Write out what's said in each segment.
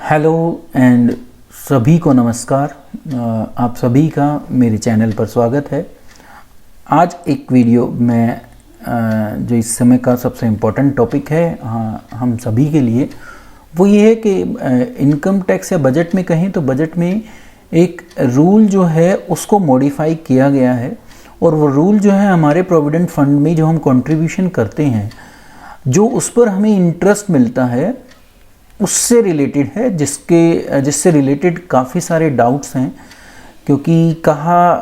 Hello and सभी को नमस्कार। आप सभी का मेरे चैनल पर स्वागत है। आज एक वीडियो में जो इस समय का सबसे इम्पोर्टेंट टॉपिक है हम सभी के लिए, वो ये है कि इनकम टैक्स या बजट में कहें तो बजट में एक रूल जो है उसको मॉडिफाई किया गया है। और वो रूल जो है हमारे प्रोविडेंट फंड में जो हम कंट्रीब्यूशन करते हैं, जो उस पर हमें इंटरेस्ट मिलता है, उससे रिलेटेड है, जिससे रिलेटेड काफ़ी सारे डाउट्स हैं। क्योंकि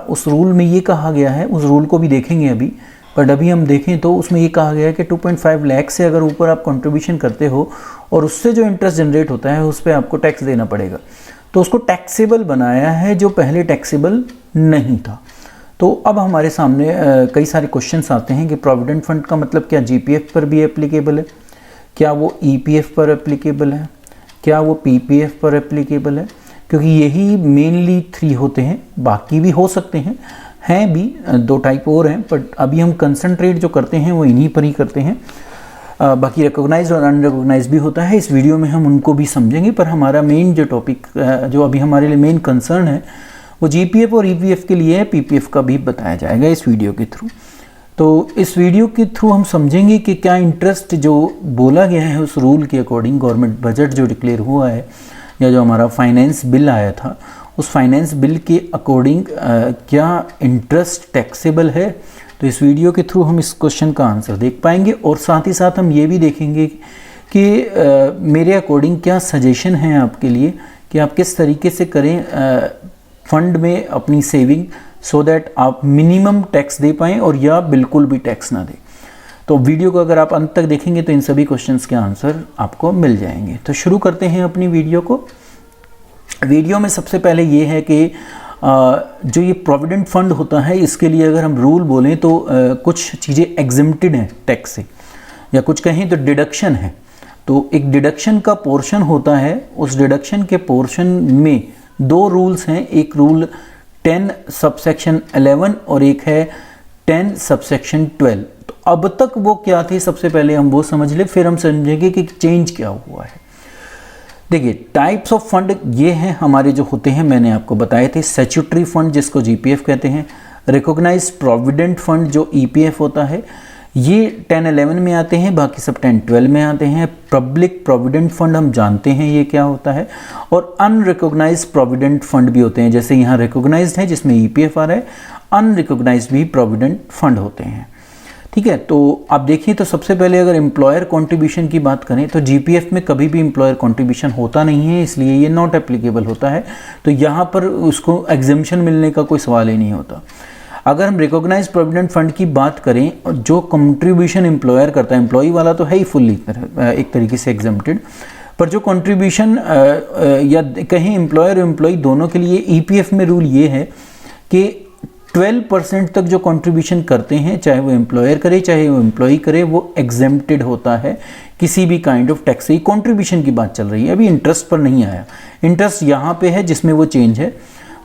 उस रूल में ये कहा गया है, उस रूल को भी देखेंगे अभी, बट अभी हम देखें तो उसमें ये कहा गया है कि 2.5 लाख से अगर ऊपर आप कंट्रीब्यूशन करते हो और उससे जो इंटरेस्ट जनरेट होता है उस पर आपको टैक्स देना पड़ेगा। तो उसको टैक्सेबल बनाया है, जो पहले टैक्सेबल नहीं था। तो अब हमारे सामने कई सारे क्वेश्चंस आते हैं कि प्रोविडेंट फंड का मतलब क्या जीपीएफ पर भी एप्लीकेबल है, क्या वो ईपीएफ पर एप्लीकेबल है, क्या वो पीपीएफ पर एप्लीकेबल है। क्योंकि यही मेनली 3 होते हैं, बाकी भी हो सकते हैं भी 2 टाइप और हैं, बट अभी हम कंसंट्रेट जो करते हैं वो इन्हीं पर ही करते हैं। बाकी रिकॉग्नाइज और अनरिकॉग्नाइज भी होता है, इस वीडियो में हम उनको भी समझेंगे। पर हमारा मेन जो टॉपिक जो अभी हमारे लिए मेन कंसर्न है वो जीपीएफ और ईपीएफ के लिए है, पीपीएफ का भी बताया जाएगा इस वीडियो के थ्रू। तो इस वीडियो के थ्रू हम समझेंगे कि क्या इंटरेस्ट जो बोला गया है उस रूल के अकॉर्डिंग, गवर्नमेंट बजट जो डिक्लेयर हुआ है या जो हमारा फाइनेंस बिल आया था, उस फाइनेंस बिल के अकॉर्डिंग क्या इंटरेस्ट टैक्सेबल है। तो इस वीडियो के थ्रू हम इस क्वेश्चन का आंसर देख पाएंगे और साथ ही साथ हम ये भी देखेंगे कि मेरे अकॉर्डिंग क्या सजेशन है आपके लिए कि आप किस तरीके से करें फंड में अपनी सेविंग, सो दैट आप मिनिमम टैक्स दे पाएँ और या बिल्कुल भी टैक्स ना दें। तो वीडियो को अगर आप अंत तक देखेंगे तो इन सभी क्वेश्चंस के आंसर आपको मिल जाएंगे। तो शुरू करते हैं अपनी वीडियो को। वीडियो में सबसे पहले ये है कि जो ये प्रोविडेंट फंड होता है, इसके लिए अगर हम रूल बोलें तो कुछ चीज़ें एग्जेम्प्टेड हैं टैक्स से, या कुछ कहें तो डिडक्शन है। तो एक डिडक्शन का पोर्शन होता है, उस डिडक्शन के पोर्शन में 2 रूल्स हैं। एक रूल 10 सबसेक्शन 11 और एक है 10 सबसेक्शन 12। तो अब तक वो क्या थे, सबसे पहले हम वो समझ ले, फिर हम समझेंगे कि चेंज क्या हुआ है। देखिए, टाइप्स ऑफ फंड ये हैं हमारे जो होते हैं, मैंने आपको बताए थे। स्टैट्यूटरी फंड जिसको जीपीएफ कहते हैं, रिकॉग्नाइज्ड प्रोविडेंट फंड जो ईपीएफ होता है, ये 10-11 में आते हैं, बाकी सब 10-12 में आते हैं। पब्लिक प्रोविडेंट फंड हम जानते हैं ये क्या होता है, और अनरिकॉग्नाइज्ड प्रोविडेंट फंड भी होते हैं। जैसे यहाँ रिकॉग्नाइज्ड है जिसमें ईपीएफ आ रहा है, अनरिकॉग्नाइज्ड भी प्रोविडेंट फंड होते हैं। ठीक है, तो आप देखिए, तो सबसे पहले अगर एम्प्लॉयर कंट्रीब्यूशन की बात करें तो जीपीएफ में कभी भी एम्प्लॉयर कंट्रीब्यूशन होता नहीं है, इसलिए ये नॉट एप्लीकेबल होता है। तो यहाँ पर उसको एग्जेम्पशन मिलने का कोई सवाल ही नहीं होता। अगर हम रिकॉग्नाइज्ड प्रोविडेंट फंड की बात करें, और जो कंट्रीब्यूशन एम्प्लॉयर करता है, एम्प्लॉई वाला तो है ही फुल्ली एक तरीके से एग्जेम्प्टेड, पर जो कंट्रीब्यूशन या कहीं एम्प्लॉयर और एम्प्लॉई दोनों के लिए ईपीएफ में रूल ये है कि 12% तक जो कंट्रीब्यूशन करते हैं, चाहे वो एम्प्लॉयर करे चाहे वो एम्प्लॉई करे, वो एग्जेम्प्टेड होता है किसी भी काइंड ऑफ टैक्स से। कंट्रीब्यूशन की बात चल रही है, अभी इंटरेस्ट पर नहीं आया। इंटरेस्ट यहाँ पे है जिसमें वो चेंज है,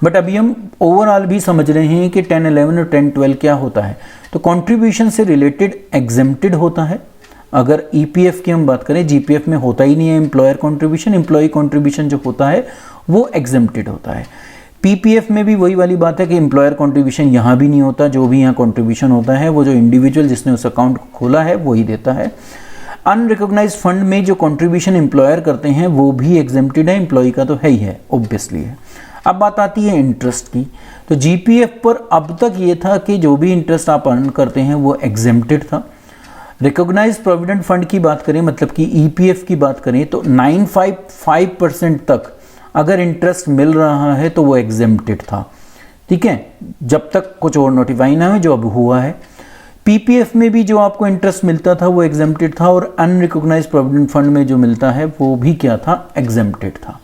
बट अभी हम ओवरऑल भी समझ रहे हैं कि 10-11 और 10-12 क्या होता है। तो कंट्रीब्यूशन से रिलेटेड एग्जेम्प्टेड होता है। अगर ईपीएफ की हम बात करें, जीपीएफ में होता ही नहीं है एम्प्लॉयर कंट्रीब्यूशन, एम्प्लॉई कंट्रीब्यूशन जो होता है वो एग्जेम्प्टेड होता है। पीपीएफ में भी वही वाली बात है कि एम्प्लॉयर कंट्रीब्यूशन यहाँ भी नहीं होता, जो भी यहाँ कंट्रीब्यूशन होता है वो जो इंडिविजुअल जिसने उस अकाउंट को खोला है वही देता है। अनरिकॉग्नाइज्ड फंड में जो कंट्रीब्यूशन एम्प्लॉयर करते हैं वो भी एग्जेम्प्टेड है, एम्प्लॉई का तो है ही है, ऑब्वियसली है। अब बात आती है इंटरेस्ट की। तो जीपीएफ पर अब तक ये था कि जो भी इंटरेस्ट आप अर्न करते हैं वो एग्जेम्प्टेड था। रिकॉग्नाइज्ड प्रोविडेंट फंड की बात करें, मतलब कि ईपीएफ की बात करें, तो 955% तक अगर इंटरेस्ट मिल रहा है तो वो एग्जेम्प्टेड था। ठीक है, जब तक कुछ और नोटिफाई ना हो, जो अब हुआ है। पीपीएफ में भी जो आपको इंटरेस्ट मिलता था वो एग्जेम्प्टेड था, और अनरिकॉग्नाइज्ड प्रोविडेंट फंड में जो मिलता है वो भी क्या था, एग्जेम्प्टेड था।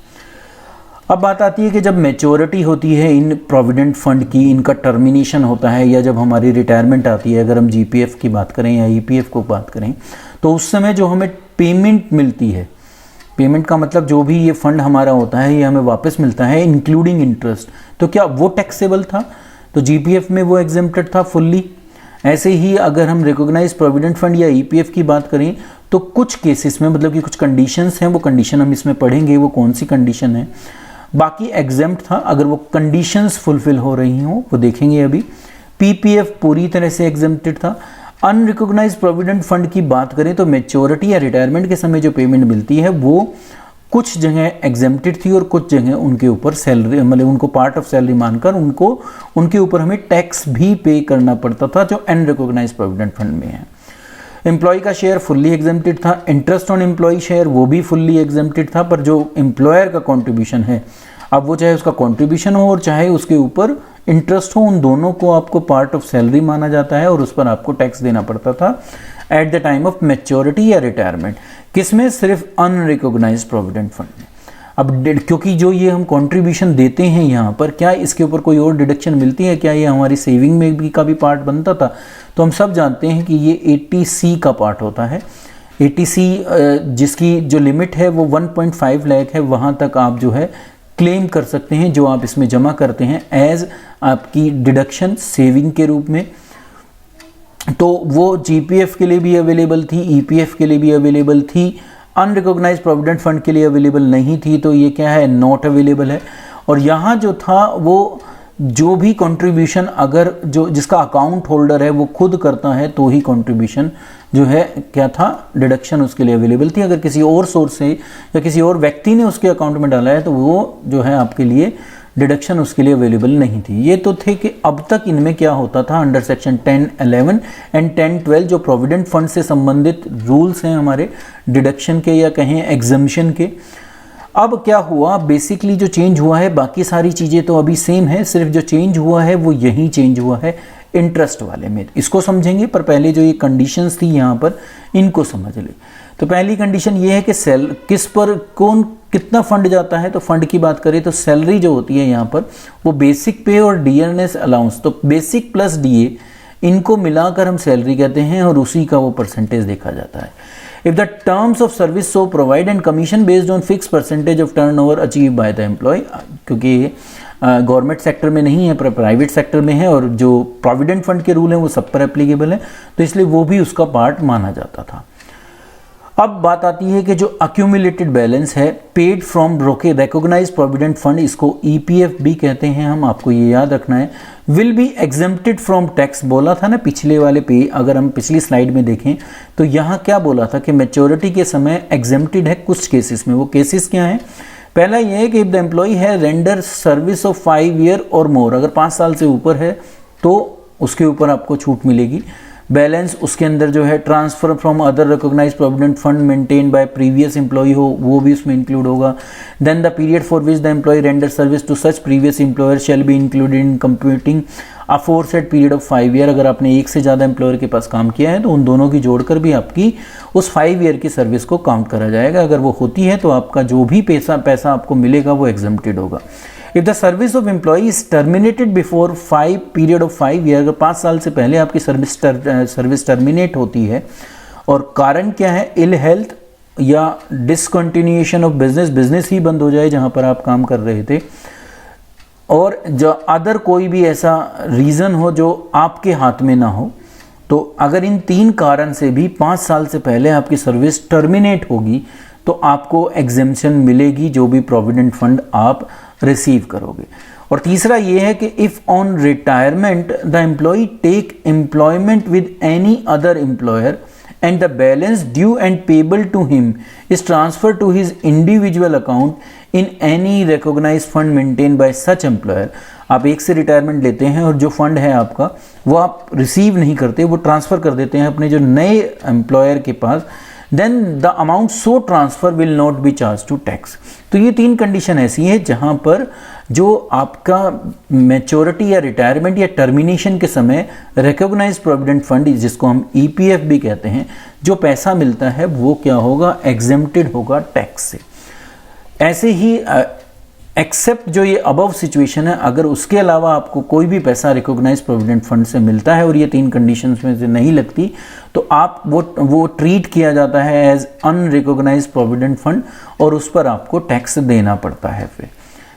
अब बात आती है कि जब मैच्योरिटी होती है इन प्रोविडेंट फंड की, इनका टर्मिनेशन होता है, या जब हमारी रिटायरमेंट आती है, अगर हम जीपीएफ की बात करें या ईपीएफ को बात करें, तो उस समय जो हमें पेमेंट मिलती है, पेमेंट का मतलब जो भी ये फंड हमारा होता है ये हमें वापस मिलता है इंक्लूडिंग इंटरेस्ट, तो क्या वो टैक्सेबल था? तो जीपीएफ में वो एग्जेम्प्टेड था फुल्ली। ऐसे ही अगर हम रिकॉग्नाइज प्रोविडेंट फंड या ईपीएफ की बात करें तो कुछ केसेस में, मतलब कि कुछ कंडीशंस हैं, वो कंडीशन हम इसमें पढ़ेंगे वो कौन सी कंडीशन है। बाकी एग्जेम्प्ट था, अगर वो कंडीशंस फुलफिल हो रही हों वो देखेंगे अभी। पीपीएफ पूरी तरह से एग्जेम्प्टेड था। अनरिकॉग्नाइज प्रोविडेंट फंड की बात करें तो मैच्योरिटी या रिटायरमेंट के समय जो पेमेंट मिलती है वो कुछ जगह एग्जेम्प्टेड थी और कुछ जगह उनके ऊपर सैलरी, मतलब उनको पार्ट ऑफ सैलरी मानकर उनके ऊपर हमें टैक्स भी पे करना पड़ता था जो अनरिकॉग्नाइज प्रोविडेंट फंड में है। एम्प्लॉय का शेयर फुल्ली एग्जेम्प्टेड था। इंटरेस्ट ऑन एम्प्लॉय शेयर वो भी फुल्ली एग्जेम्प्टेड था, पर जो एम्प्लॉयर का कॉन्ट्रीब्यूशन है, अब वो चाहे उसका कॉन्ट्रीब्यूशन हो और चाहे उसके ऊपर इंटरेस्ट हो, उन दोनों को आपको पार्ट ऑफ सैलरी माना जाता है और उस पर आपको टैक्स देना पड़ता था at the time of maturity या रिटायरमेंट। किसमें? सिर्फ अनरिकॉग्नाइज्ड प्रोविडेंट फंड में। अब क्योंकि जो ये हम कंट्रीब्यूशन देते हैं यहाँ पर, क्या इसके ऊपर कोई और डिडक्शन मिलती है? क्या ये हमारी सेविंग में भी का भी पार्ट बनता था? तो हम सब जानते हैं कि ये 80C का पार्ट होता है। 80C जिसकी जो लिमिट है वो 1.5 लाख है, वहाँ तक आप जो है क्लेम कर सकते हैं जो आप इसमें जमा करते हैं एज आपकी डिडक्शन सेविंग के रूप में। तो वो जीपीएफ के लिए भी अवेलेबल थी, ईपीएफ के लिए भी अवेलेबल थी, अनरिकॉग्नाइज्ड प्रोविडेंट फंड के लिए अवेलेबल नहीं थी, तो ये क्या है? नॉट अवेलेबल है। और यहाँ जो था वो जो भी कंट्रीब्यूशन अगर जो जिसका अकाउंट होल्डर है वो खुद करता है तो ही कंट्रीब्यूशन जो है क्या था? डिडक्शन उसके लिए अवेलेबल थी। अगर किसी और सोर्स से या किसी और व्यक्ति ने उसके अकाउंट में डाला है तो वो जो है आपके लिए डिडक्शन उसके लिए अवेलेबल नहीं थी। ये तो थे कि अब तक इनमें क्या होता था अंडर सेक्शन 10(11) एंड 10(12) जो प्रोविडेंट फंड से संबंधित रूल्स हैं हमारे डिडक्शन के या कहें एग्जम्पशन के। अब क्या हुआ? बेसिकली जो चेंज हुआ है, बाकी सारी चीज़ें तो अभी सेम है, सिर्फ जो चेंज हुआ है वो यही चेंज हुआ है इंटरेस्ट वाले में। इसको समझेंगे, पर पहले जो ये कंडीशंस थी यहाँ पर इनको समझ ले। तो पहली कंडीशन ये है कि किस पर कौन कितना फंड जाता है। तो फंड की बात करें तो सैलरी जो होती है यहाँ पर वो बेसिक पे और डियरनेस अलाउंस, तो बेसिक प्लस डीए इनको मिलाकर हम सैलरी कहते हैं और उसी का वो परसेंटेज देखा जाता है। If the terms of service so provide and commission based on fix percentage of turnover achieve by the employ, क्योंकि गवर्नमेंट सेक्टर में नहीं है पर प्राइवेट सेक्टर में है और जो प्रोविडेंट फंड के रूल हैं वो सब पर एप्लीकेबल है, तो इसलिए वो भी उसका पार्ट माना जाता था। अब बात आती है कि जो अक्यूमुलेटेड बैलेंस है paid from recognise provident fund, इसको ईपीएफ भी कहते हैं हम, आपको ये याद रखना है, will be exempted from tax. बोला था ना पिछले वाले पे, अगर हम पिछली स्लाइड में देखें तो यहाँ क्या बोला था कि मैच्योरिटी के समय एग्जेम्प्टेड है कुछ केसेस में। वो केसेस क्या हैं? पहला ये है कि इफ द एम्प्लॉय है रेंडर सर्विस ऑफ 5 ईयर और मोर, अगर 5 साल से ऊपर है तो उसके ऊपर आपको छूट मिलेगी। बैलेंस उसके अंदर जो है transfer from other recognised provident fund maintain by previous employ हो, वो भी उसमें इंक्लूड होगा। Then the period for which the employ render service to such previous employer shall be included in computing aforesaid period of 5 year. अगर आपने एक से ज़्यादा एम्प्लॉयर के पास काम किया है तो उन दोनों की जोड़कर भी आपकी उस 5 ईयर की सर्विस को काउंट करा जाएगा। अगर वो होती है तो आपका जो भी पैसा आपको मिलेगा वो एग्जम्प्टेड होगा। If the service of employ is terminated before 5 period of 5 year, अगर 5 साल से पहले आपकी सर्विस टर्मिनेट होती है और कारण क्या है? इल हेल्थ या डिसकंटिन्यूएशन ऑफ बिजनेस ही बंद हो जाए जहां पर आप काम कर रहे थे, और जो अदर कोई भी ऐसा रीज़न हो जो आपके हाथ में ना हो, तो अगर इन 3 कारण से भी 5 साल से पहले आपकी सर्विस टर्मिनेट होगी तो आपको एग्जेम्पशन मिलेगी जो भी प्रोविडेंट फंड आप रिसीव करोगे। और तीसरा ये है कि if on retirement the employ take employment with any other employer and the balance due and payable to him is transferred to his individual account in any recognized fund maintained by such employer। आप एक से retirement लेते हैं और जो fund है आपका वो आप रिसीव नहीं करते, वो ट्रांसफ़र कर देते हैं अपने जो नए एम्प्लॉयर के पास, then the amount so transfer will not be charge to tax. तो ये 3 कंडीशन ऐसी है जहाँ पर जो आपका मैच्योरिटी या रिटायरमेंट या टर्मिनेशन के समय रिकॉग्नाइज्ड प्रोविडेंट फंड, जिसको हम ईपीएफ भी कहते हैं, जो पैसा मिलता है वो क्या होगा? एग्जेम्प्टेड होगा टैक्स से। ऐसे ही एक्सेप्ट जो ये अबव सिचुएशन है, अगर उसके अलावा आपको कोई भी पैसा रिकॉग्नाइज्ड प्रोविडेंट फंड से मिलता है और ये 3 कंडीशंस में से नहीं लगती तो आप वो ट्रीट किया जाता है एज अनरिकॉग्नाइज्ड प्रोविडेंट फंड और उस पर आपको टैक्स देना पड़ता है फिर।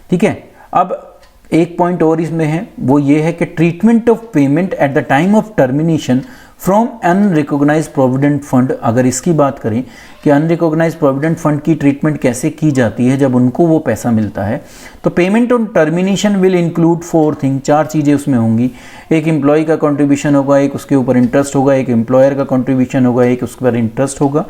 ठीक है, अब एक पॉइंट और इसमें है, वो ये है कि treatment of payment at the time of termination from unrecognised provident fund. अगर इसकी बात करें कि अनरिकॉग्नाइज्ड प्रोविडेंट फंड की ट्रीटमेंट कैसे की जाती है जब उनको वो पैसा मिलता है, तो payment on termination will include 4 thing, 4 चीज़ें उसमें होंगी। एक एम्प्लॉय का कंट्रीब्यूशन होगा, एक उसके ऊपर इंटरेस्ट होगा, एक एम्प्लॉयर का कंट्रीब्यूशन होगा, एक उसके ऊपर इंटरेस्ट होगा।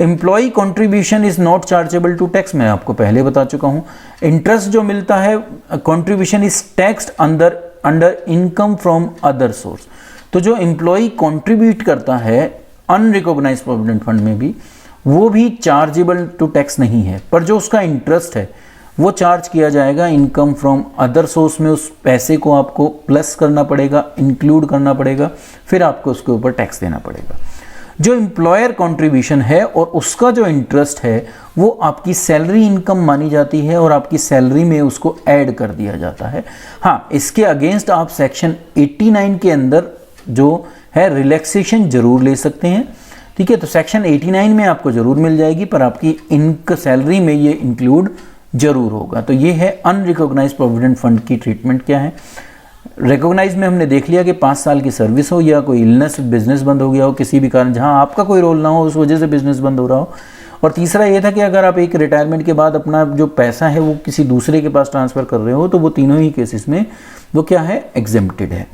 Employ contribution is not chargeable to tax, मैं आपको पहले बता चुका हूँ। इंटरेस्ट जो मिलता है contribution is taxed under income from other source. तो जो एम्प्लॉय कंट्रीब्यूट करता है अनरिकॉग्नाइज्ड प्रोविडेंट फंड में भी, वो भी चार्जेबल टू टैक्स नहीं है, पर जो उसका इंटरेस्ट है वो चार्ज किया जाएगा इनकम फ्रॉम अदर सोर्स में। उस पैसे को आपको प्लस करना पड़ेगा, इंक्लूड करना पड़ेगा, फिर आपको उसके ऊपर टैक्स देना पड़ेगा। जो एम्प्लॉयर कंट्रीब्यूशन है और उसका जो इंटरेस्ट है वो आपकी सैलरी इनकम मानी जाती है और आपकी सैलरी में उसको ऐड कर दिया जाता है। हाँ, इसके अगेंस्ट आप सेक्शन 89 के अंदर जो है रिलैक्सेशन जरूर ले सकते हैं, ठीक है। तो सेक्शन 89 में आपको जरूर मिल जाएगी, पर आपकी इनकम सैलरी में ये इंक्लूड जरूर होगा। तो ये है अनरिकॉग्नाइज्ड प्रोविडेंट फंड की ट्रीटमेंट क्या है। रिकॉग्नाइज में हमने देख लिया कि 5 साल की सर्विस हो या कोई इलनेस, बिजनेस बंद हो गया हो किसी भी कारण, जहां आपका कोई रोल ना हो, उस वजह से बिजनेस बंद हो रहा हो। और तीसरा ये था कि अगर आप एक रिटायरमेंट के बाद अपना जो पैसा है वो किसी दूसरे के पास ट्रांसफर कर रहे हो, तो वो तीनों ही केसेस में वो क्या है, एग्जेम्प्टेड है।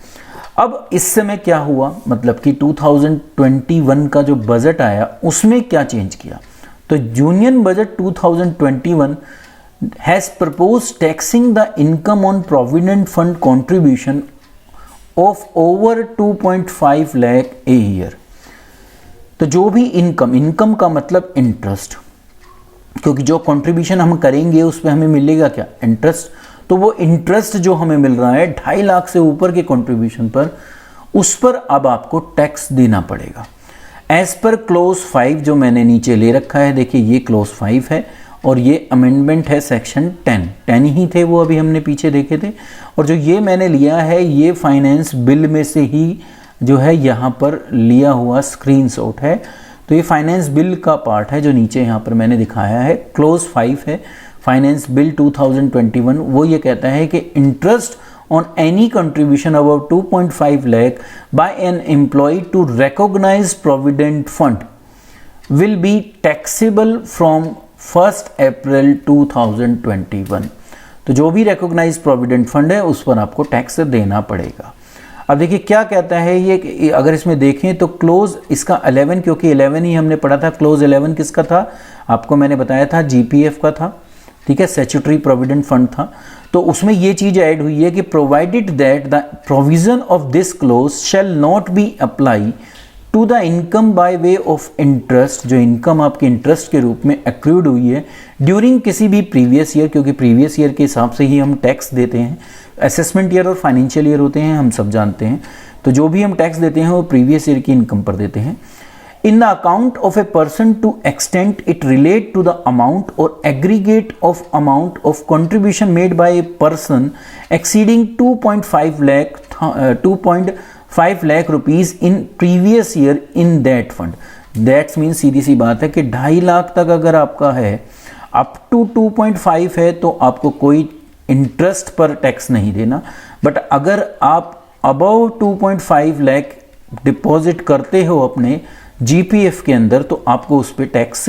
अब इस समय क्या हुआ, मतलब कि 2021 का जो बजट आया उसमें क्या चेंज किया। तो union budget 2021 has proposed taxing the income on provident fund contribution of over 2.5 lakh a year। तो जो भी इनकम का मतलब इंटरेस्ट, क्योंकि जो कंट्रीब्यूशन हम करेंगे उस पर हमें मिलेगा क्या, इंटरेस्ट। तो वो इंटरेस्ट जो हमें मिल रहा है 2.5 लाख से ऊपर के कंट्रीब्यूशन पर, उस पर अब आपको टैक्स देना पड़ेगा एज पर क्लोज 5 जो मैंने नीचे ले रखा है। देखिए ये क्लोज 5 है और ये अमेंडमेंट है सेक्शन 10 ही थे वो, अभी हमने पीछे देखे थे। और जो ये मैंने लिया है ये फाइनेंस बिल में से ही जो है यहाँ पर लिया हुआ स्क्रीनशॉट है। तो ये फाइनेंस बिल का पार्ट है जो नीचे यहाँ पर मैंने दिखाया है, क्लोज 5 है फाइनेंस बिल 2021। वो ये कहता है कि interest on any contribution above 2.5 lakh by an employ to recognised provident fund will be taxable from 1 April 2021। तो जो भी रिकॉग्नाइज्ड प्रोविडेंट फंड है उस पर आपको टैक्स देना पड़ेगा। अब देखिए क्या कहता है ये, अगर इसमें देखें तो क्लोज इसका 11, क्योंकि 11 ही हमने पढ़ा था, क्लोज 11 किसका था, आपको मैंने बताया था जीपीएफ का था, ठीक है, स्टैट्यूटरी प्रोविडेंट फंड था। तो उसमें ये चीज ऐड हुई है कि provided that the provision of this clause shall not be apply to the income by way of interest, जो इनकम आपके इंटरेस्ट के रूप में एक्रूड हुई है ड्यूरिंग किसी भी प्रीवियस ईयर, क्योंकि प्रीवियस ईयर के हिसाब से ही हम टैक्स देते हैं। असेसमेंट ईयर और फाइनेंशियल ईयर होते हैं, हम सब जानते हैं। तो जो भी हम टैक्स देते हैं वो प्रीवियस ईयर की इनकम पर देते हैं। In the account of a person to extent it relate to the amount or aggregate of amount of contribution made by a person exceeding 2.5 lakh rupees in previous year in that fund. That's mean सीधी सी बात है कि 2.5 लाख तक अगर आपका है, up to 2.5 है तो आपको कोई इंटरेस्ट पर टैक्स नहीं देना। बट अगर आप अबव 2.5 लाख डिपॉजिट करते हो अपने जीपीएफ के अंदर तो आपको उस पर टैक्स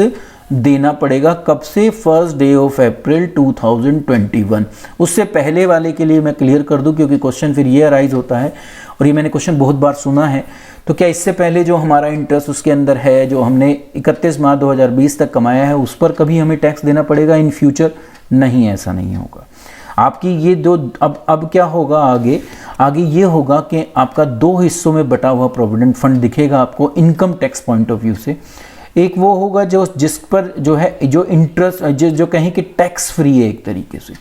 देना पड़ेगा। कब से, 1 डे ऑफ अप्रैल 2021। उससे पहले वाले के लिए मैं क्लियर कर दूं, क्योंकि क्वेश्चन फिर ये अराइज होता है और ये मैंने क्वेश्चन बहुत बार सुना है। तो क्या इससे पहले जो हमारा इंटरेस्ट उसके अंदर है, जो हमने 31 मार्च 2020 तक कमाया है, उस पर कभी हमें टैक्स देना पड़ेगा इन फ्यूचर? नहीं, ऐसा नहीं होगा। आपकी ये दो अब क्या होगा आगे ये होगा कि आपका 2 हिस्सों में बटा हुआ प्रोविडेंट फंड दिखेगा आपको income tax point of view से। एक वो होगा जिस पर जो है जो इंटरेस्ट जो कहें कि टैक्स फ्री है एक तरीके से,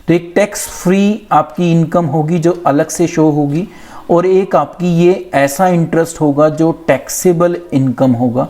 तो एक टैक्स फ्री आपकी इनकम होगी जो अलग से शो होगी, और एक आपकी ये ऐसा इंटरेस्ट होगा जो टैक्सेबल इनकम होगा।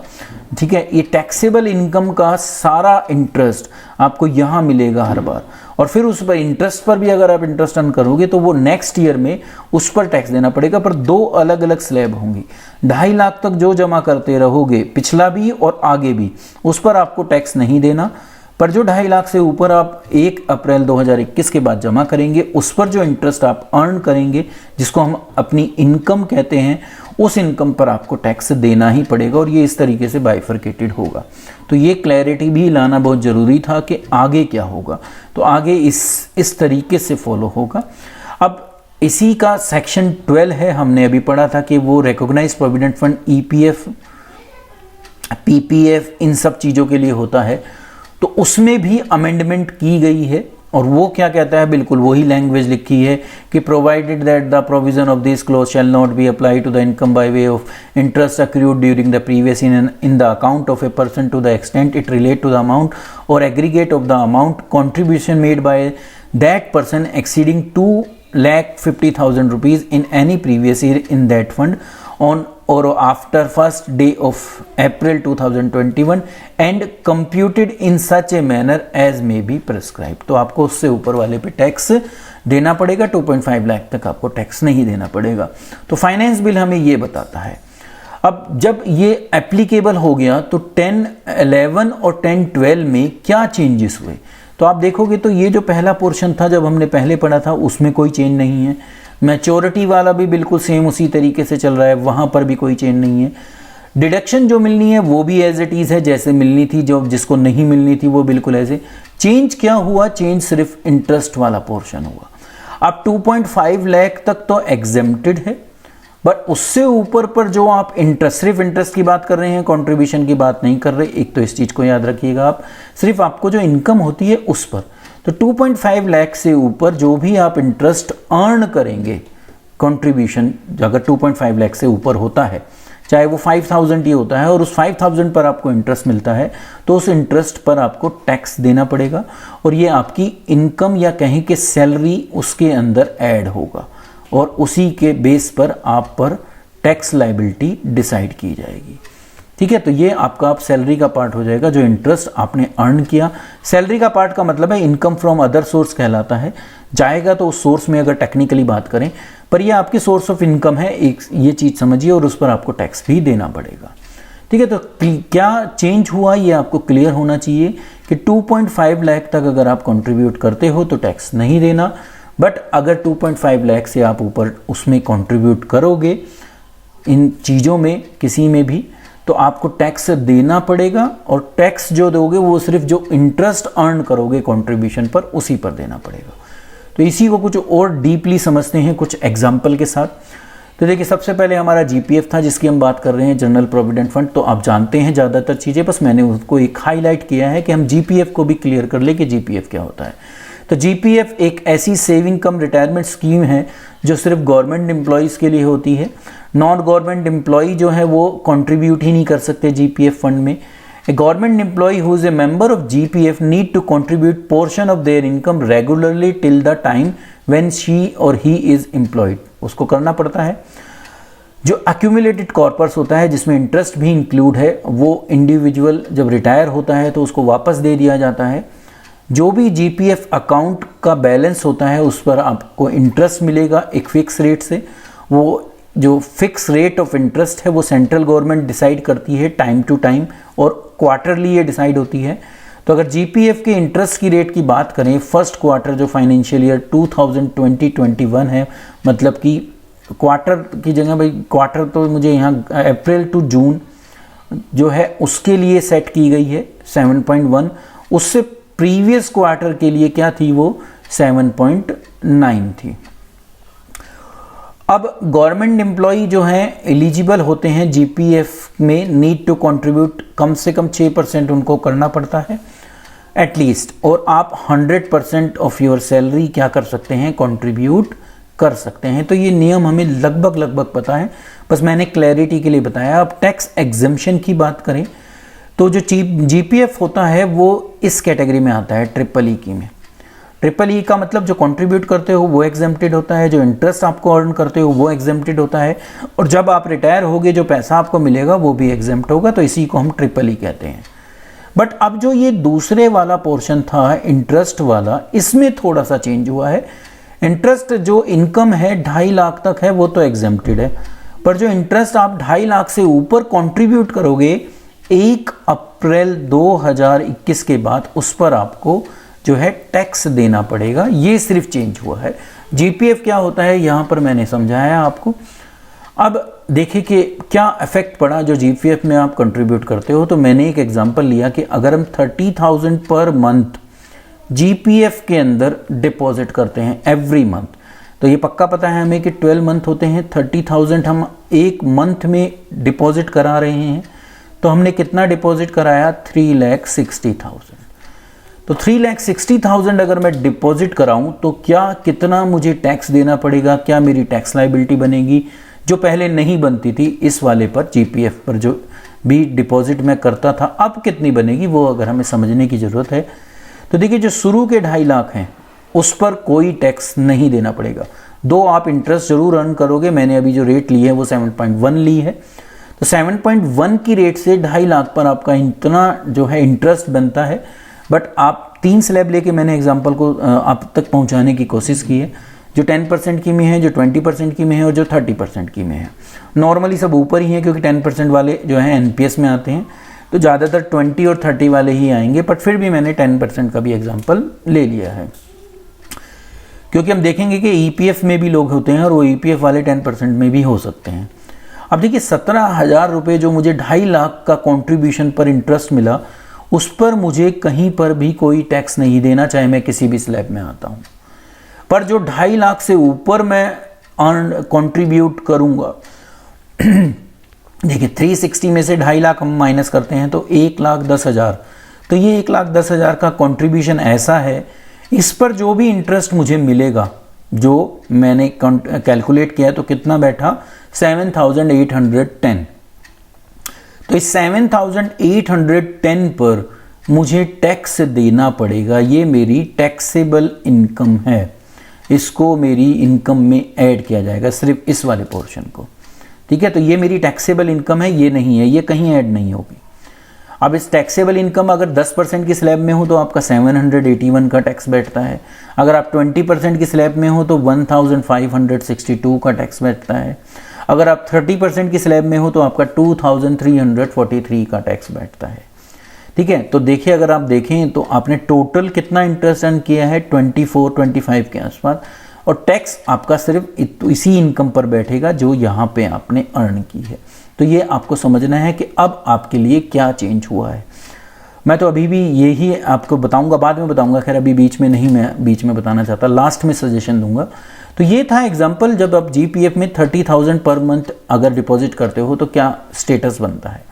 ठीक है, ये टैक्सेबल इनकम का सारा इंटरेस्ट आपको यहाँ मिलेगा हर बार, और फिर उस पर इंटरेस्ट पर भी अगर आप इंटरेस्ट अर्न करोगे तो वो नेक्स्ट ईयर में उस पर टैक्स देना पड़ेगा, पर 2 अलग अलग स्लैब होंगी। 2.5 लाख तक जो जमा करते रहोगे, पिछला भी और आगे भी, उस पर आपको टैक्स नहीं देना। पर जो 2.5 लाख से ऊपर आप 1 अप्रैल 2021 के बाद जमा करेंगे, उस पर जो इंटरेस्ट आप अर्न करेंगे, जिसको हम अपनी इनकम कहते हैं, उस इनकम पर आपको टैक्स देना ही पड़ेगा और ये इस तरीके से बाइफरकेटेड होगा। तो ये क्लैरिटी भी लाना बहुत ज़रूरी था कि आगे क्या होगा। तो आगे इस तरीके से फॉलो होगा। अब इसी का सेक्शन 12 है, हमने अभी पढ़ा था कि वो recognised provident fund EPF, PPF, इन सब चीज़ों के लिए होता है। तो उसमें भी अमेंडमेंट की गई है और वो क्या कहता है, बिल्कुल वही लैंग्वेज लिखी है कि provided that the provision of this clause shall not be apply to the income by way of interest accrued during the previous in the account of a person to the extent it relate to the amount or aggregate of the amount contribution made by that person exceeding 2,50,000 rupees in any previous year in that fund on or after first day of April 2021 and computed in such a manner as may be prescribed। तो आपको उससे ऊपर वाले पे tax देना पड़ेगा, 2.5 लाख तक आपको टैक्स नहीं देना पड़ेगा। तो फाइनेंस बिल हमें ये बताता है। अब जब ये एप्लीकेबल हो गया तो 10.11 और 10.12 में क्या चेंजेस हुए, तो आप देखोगे तो ये जो पहला पोर्शन था जब हमने पहले पढ़ा था उसमें कोई चेंज नहीं है। मैच्योरिटी वाला भी बिल्कुल सेम उसी तरीके से चल रहा है, वहाँ पर भी कोई चेंज नहीं है। डिडक्शन जो मिलनी है वो भी एज इट इज़ है जैसे मिलनी थी, जो जिसको नहीं मिलनी थी वो बिल्कुल ऐसे। चेंज क्या हुआ, चेंज सिर्फ इंटरेस्ट वाला पोर्शन हुआ। अब 2.5 लाख तक तो एग्जेम्प्टेड है, बट उससे ऊपर पर जो आप इंटरेस्ट, सिर्फ इंटरेस्ट की बात कर रहे हैं, कंट्रीब्यूशन की बात नहीं कर रहे। एक तो इस चीज़ को याद रखिएगा आप, सिर्फ आपको जो इनकम होती है उस पर। तो 2.5 लाख से ऊपर जो भी आप इंटरेस्ट अर्न करेंगे, कंट्रीब्यूशन अगर 2.5 लाख से ऊपर होता है, चाहे वो 5,000 ही होता है और उस 5,000 पर आपको इंटरेस्ट मिलता है, तो उस इंटरेस्ट पर आपको टैक्स देना पड़ेगा और ये आपकी इनकम या कहें कि सैलरी उसके अंदर ऐड होगा और उसी के बेस पर आप पर टैक्स लायबिलिटी डिसाइड की जाएगी। ठीक है, तो ये आपका आप सैलरी का पार्ट हो जाएगा जो इंटरेस्ट आपने अर्न किया। सैलरी का पार्ट का मतलब है इनकम फ्रॉम अदर सोर्स कहलाता है, जाएगा तो उस सोर्स में अगर टेक्निकली बात करें, पर ये आपकी सोर्स ऑफ इनकम है, एक ये चीज़ समझिए, और उस पर आपको टैक्स भी देना पड़ेगा। ठीक है, तो क्या चेंज हुआ ये आपको क्लियर होना चाहिए कि 2.5 लाख तक अगर आप कंट्रीब्यूट करते हो तो टैक्स नहीं देना, बट अगर 2.5 लाख से आप ऊपर उसमें कंट्रीब्यूट करोगे इन चीज़ों में किसी में भी, तो आपको टैक्स देना पड़ेगा और टैक्स जो दोगे वो सिर्फ जो इंटरेस्ट अर्न करोगे कंट्रीब्यूशन पर उसी पर देना पड़ेगा। तो इसी को कुछ और डीपली समझते हैं कुछ एग्जाम्पल के साथ। तो देखिए, सबसे पहले हमारा जीपीएफ था जिसकी हम बात कर रहे हैं, जनरल प्रोविडेंट फंड। तो आप जानते हैं ज़्यादातर चीज़ें, बस मैंने उसको एक हाईलाइट किया है कि हम जीपीएफ को भी क्लियर कर ले कि जीपीएफ क्या होता है। तो जीपीएफ एक ऐसी सेविंग कम रिटायरमेंट स्कीम है जो सिर्फ गवर्नमेंट एम्प्लॉयज़ के लिए होती है। नॉन गवर्नमेंट एम्प्लॉय जो है वो कंट्रीब्यूट ही नहीं कर सकते जीपीएफ फंड में। A government employ who is a member of GPF need to contribute portion of their income regularly till the time when she or he is employed. उसको करना पड़ता है। जो अक्यूमुलेटेड कॉर्पस होता है जिसमें इंटरेस्ट भी इंक्लूड है, वो इंडिविजुअल जब रिटायर होता है तो उसको वापस दे दिया जाता है। जो भी जीपीएफ अकाउंट का बैलेंस होता है उस पर आपको इंटरेस्ट मिलेगा एक फिक्स रेट से। वो जो फिक्स रेट ऑफ इंटरेस्ट है वो सेंट्रल गवर्नमेंट डिसाइड करती है टाइम टू टाइम और क्वार्टरली ये डिसाइड होती है। तो अगर जीपीएफ के इंटरेस्ट की रेट की बात करें, फर्स्ट क्वार्टर जो फाइनेंशियल ईयर 2020-21 है, मतलब कि क्वार्टर की जगह भाई क्वार्टर तो मुझे यहाँ अप्रैल टू जून जो है उसके लिए सेट की गई है 7.1। उससे प्रीवियस क्वार्टर के लिए क्या थी, वो 7.9 थी। अब गवर्नमेंट एम्प्लॉई जो हैं एलिजिबल होते हैं जीपीएफ में, नीड टू कंट्रीब्यूट कम से कम 6% उनको करना पड़ता है एटलीस्ट, और आप 100% ऑफ योर सैलरी क्या कर सकते हैं, कंट्रीब्यूट कर सकते हैं। तो ये नियम हमें लगभग पता है, बस मैंने क्लैरिटी के लिए बताया। अब टैक्स एग्जम्पशन की बात करें तो जो जीपीएफ होता है वो इस कैटेगरी में आता है, ट्रिपल ई की में। ट्रिपल ई का मतलब जो कंट्रीब्यूट करते हो वो एग्जेम्प्टेड होता है, जो इंटरेस्ट आपको अर्न करते हो वो एग्जेम्प्टेड होता है, और जब आप रिटायर होगे जो पैसा आपको मिलेगा वो भी एग्जेम्प्ट होगा। तो इसी को हम ट्रिपल ई कहते हैं। बट अब जो ये दूसरे वाला पोर्शन था इंटरेस्ट वाला, इसमें थोड़ा सा चेंज हुआ है। इंटरेस्ट जो इनकम है 2.5 लाख तक है वो तो एग्जेम्प्टेड है, पर जो इंटरेस्ट आप 2.5 लाख से ऊपर कंट्रीब्यूट करोगे 1 अप्रैल 2021 के बाद उस पर आपको जो है टैक्स देना पड़ेगा। ये सिर्फ चेंज हुआ है। जीपीएफ क्या होता है यहाँ पर मैंने समझाया आपको। अब देखिए कि क्या इफेक्ट पड़ा जो जीपीएफ में आप कंट्रीब्यूट करते हो। तो मैंने एक एग्जांपल लिया कि अगर हम 30,000 पर मंथ जीपीएफ के अंदर डिपॉजिट करते हैं एवरी मंथ, तो ये पक्का पता है हमें कि 12 मंथ होते हैं। 30,000 हम एक मंथ में डिपॉजिट करा रहे हैं, तो हमने कितना डिपॉजिट कराया? 3,60,000। तो 3,60,000 अगर मैं डिपॉजिट कराऊं तो क्या कितना मुझे टैक्स देना पड़ेगा? क्या मेरी टैक्स लायबिलिटी बनेगी जो पहले नहीं बनती थी इस वाले पर, जीपीएफ पर जो भी डिपॉजिट मैं करता था, अब कितनी बनेगी वो अगर हमें समझने की ज़रूरत है। तो देखिए जो शुरू के 2.5 लाख हैं उस पर कोई टैक्स नहीं देना पड़ेगा। दो आप इंटरेस्ट जरूर अर्न करोगे। मैंने अभी जो रेट ली है वो 7.1 ली है। तो 7.1 की रेट से 2.5 लाख पर आपका इतना जो है इंटरेस्ट बनता है। बट आप 3 स्लैब लेके मैंने एग्जांपल को आप तक पहुंचाने की कोशिश की है, जो 10% की में है, जो 20% की में है और जो 30% की में है। नॉर्मली सब ऊपर ही हैं क्योंकि 10% वाले जो है एनपीएस में आते हैं, तो ज़्यादातर 20 और 30 वाले ही आएंगे। बट फिर भी मैंने 10% का भी एग्जांपल ले लिया है क्योंकि हम देखेंगे कि ईपीएफ में भी लोग होते हैं और वो ईपीएफ वाले 10% में भी हो सकते हैं। अब देखिए 17,000 रुपये जो मुझे 2.5 लाख का कॉन्ट्रीब्यूशन पर इंटरेस्ट मिला, उस पर मुझे कहीं पर भी कोई टैक्स नहीं देना, चाहे मैं किसी भी स्लैब में आता हूँ। पर जो 2.5 लाख से ऊपर मैं अर्न कॉन्ट्रीब्यूट करूँगा, देखिए 360 में से 2.5 लाख हम माइनस करते हैं तो 1,10,000। तो ये 1,10,000 का कॉन्ट्रीब्यूशन ऐसा है, इस पर जो भी इंटरेस्ट मुझे मिलेगा, जो मैंने कैलकुलेट किया तो कितना बैठा? 7,810। तो इस 7,810 पर मुझे टैक्स देना पड़ेगा। ये मेरी टैक्सेबल इनकम है, इसको मेरी इनकम में ऐड किया जाएगा, सिर्फ इस वाले पोर्शन को। ठीक है, तो ये मेरी टैक्सेबल इनकम है, ये नहीं है, ये कहीं ऐड नहीं होगी। अब इस टैक्सेबल इनकम अगर 10% की स्लैब में हो तो आपका 781 का टैक्स बैठता है। अगर आप 20% की स्लैब में हो तो 1,562 का टैक्स बैठता है। अगर आप 30% की स्लैब में हो तो आपका 2,343 का टैक्स बैठता है। ठीक है, तो देखिए अगर आप देखें तो आपने टोटल कितना इंटरेस्ट अर्न किया है? 24-25 के आसपास, और टैक्स आपका सिर्फ इसी इनकम पर बैठेगा जो यहाँ पे आपने अर्न की है। तो ये आपको समझना है कि अब आपके लिए क्या चेंज हुआ है। मैं तो अभी भी यही आपको बताऊंगा, बाद में बताऊंगा, खैर अभी बीच में नहीं, मैं बीच में बताना चाहता, लास्ट में सजेशन दूंगा। तो ये था एग्जांपल, जब आप जीपीएफ में 30,000 पर मंथ अगर डिपॉजिट करते हो तो क्या स्टेटस बनता है।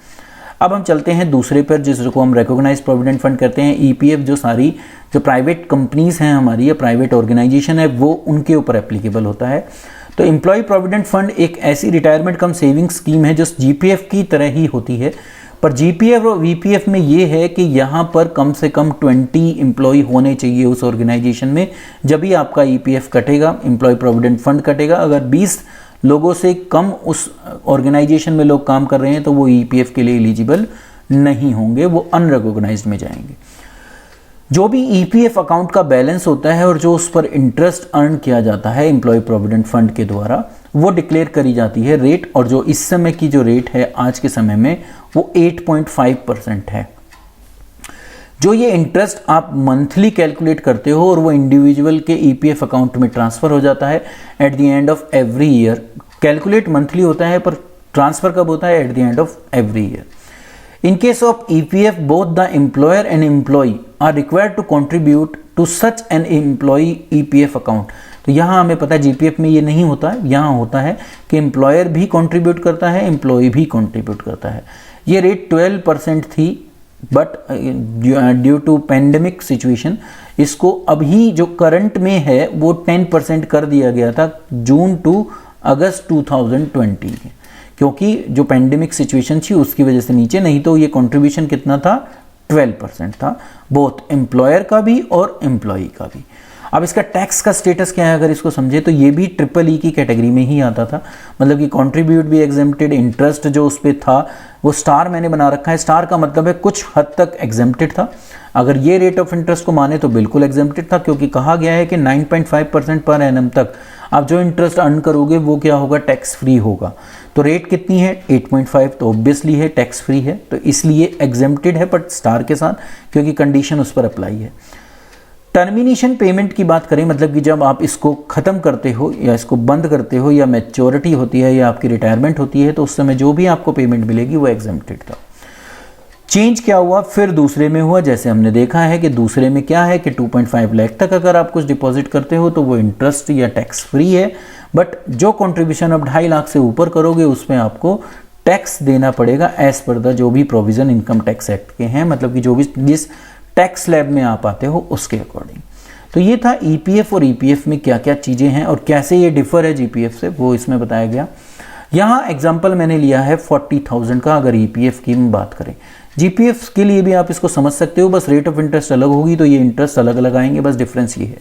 अब हम चलते हैं दूसरे पर, जिसको हम रिकॉग्नाइज्ड प्रोविडेंट फंड कहते हैं। ईपीएफ जो सारी जो प्राइवेट कंपनीज हैं हमारी या प्राइवेट ऑर्गेनाइजेशन है वो उनके ऊपर एप्लीकेबल होता है। तो एम्प्लॉय प्रोविडेंट फंड एक ऐसी रिटायरमेंट कम सेविंग स्कीम है जो जीपीएफ की तरह ही होती है, पर जीपीएफ और वीपीएफ में ये है कि यहाँ पर कम से कम 20 एम्प्लॉय होने चाहिए उस ऑर्गेनाइजेशन में, जब भी आपका ईपीएफ कटेगा, एम्प्लॉय प्रोविडेंट फंड कटेगा। अगर 20 लोगों से कम उस ऑर्गेनाइजेशन में लोग काम कर रहे हैं तो वो ईपीएफ के लिए एलिजिबल नहीं होंगे, वो अनरिकॉग्नाइज्ड में जाएंगे। जो भी ईपीएफ अकाउंट का बैलेंस होता है और जो उस पर इंटरेस्ट अर्न किया जाता है एम्प्लॉय प्रोविडेंट फंड के द्वारा, वो डिक्लेयर करी जाती है रेट, और जो इस समय की जो रेट है आज के समय में वो 8.5% है। जो ये इंटरेस्ट आप मंथली कैलकुलेट करते हो और वो इंडिविजुअल के ईपीएफ अकाउंट में ट्रांसफर हो जाता है at the end of every year. Calculate monthly होता है पर ट्रांसफर कब होता है? At the end of every year. In case of EPF, both the employer and employee are required to contribute to such an employee EPF account. तो यहाँ हमें पता है जीपीएफ में ये नहीं होता है, यहाँ होता है कि एम्प्लॉयर भी कंट्रीब्यूट करता है, एम्प्लॉय भी कंट्रीब्यूट करता है। ये रेट 12% थी, but due to pandemic situation इसको अभी जो करंट में है वो 10% कर दिया गया था जून टू अगस्त 2020, क्योंकि जो पेंडेमिक सिचुएशन थी उसकी वजह से नीचे, नहीं तो ये कंट्रीब्यूशन कितना था? 12% था, बोथ एम्प्लॉयर का भी और एम्प्लॉई का भी। अब इसका टैक्स का स्टेटस क्या है अगर इसको समझे तो ये भी ट्रिपल की कैटेगरी में ही आता था, मतलब कि कंट्रीब्यूट भी एग्जेम्प्टेड, इंटरेस्ट जो उस पर था वो स्टार मैंने बना रखा है। स्टार का मतलब है कुछ हद तक एग्जेम्प्टेड था। अगर ये रेट ऑफ इंटरेस्ट को माने तो बिल्कुल एग्जेम्प्टेड था, क्योंकि कहा गया है कि 9.5% पर एनम तक आप जो इंटरेस्ट अर्न करोगे वो क्या होगा, टैक्स फ्री होगा। तो रेट कितनी है 8.5, तो ऑब्वियसली है टैक्स फ्री है, तो इसलिए एग्जेम्प्टेड है बट स्टार के साथ, क्योंकि कंडीशन उस पर अप्लाई है। टर्मिनेशन पेमेंट की बात करें, मतलब कि जब आप इसको ख़त्म करते हो या इसको बंद करते हो या मैच्योरिटी होती है या आपकी रिटायरमेंट होती है, तो उस समय जो भी आपको पेमेंट मिलेगी वो एग्जेम्प्टेड था। चेंज क्या हुआ, फिर दूसरे में हुआ। जैसे हमने देखा है कि दूसरे में क्या है कि 2.5 लाख तक अगर आप कुछ डिपॉजिट करते हो तो वो इंटरेस्ट या टैक्स फ्री है, बट जो कंट्रीब्यूशन आप 2.5 लाख से ऊपर करोगे उसमें आपको टैक्स देना पड़ेगा एज पर द जो भी प्रोविजन इनकम टैक्स एक्ट के हैं, मतलब कि जो भी जिस टैक्स स्लैब में आप आते हो उसके अकॉर्डिंग। तो ये था ईपीएफ, और ईपीएफ में क्या क्या चीज़ें हैं और कैसे ये डिफर है जीपीएफ से, वो इसमें बताया गया। यहाँ एग्जाम्पल मैंने लिया है 40,000 का। अगर ईपीएफ की बात करें, जीपीएफ के लिए भी आप इसको समझ सकते हो, बस रेट ऑफ इंटरेस्ट अलग होगी तो ये इंटरेस्ट अलग अलग आएंगे, बस डिफरेंस ये है।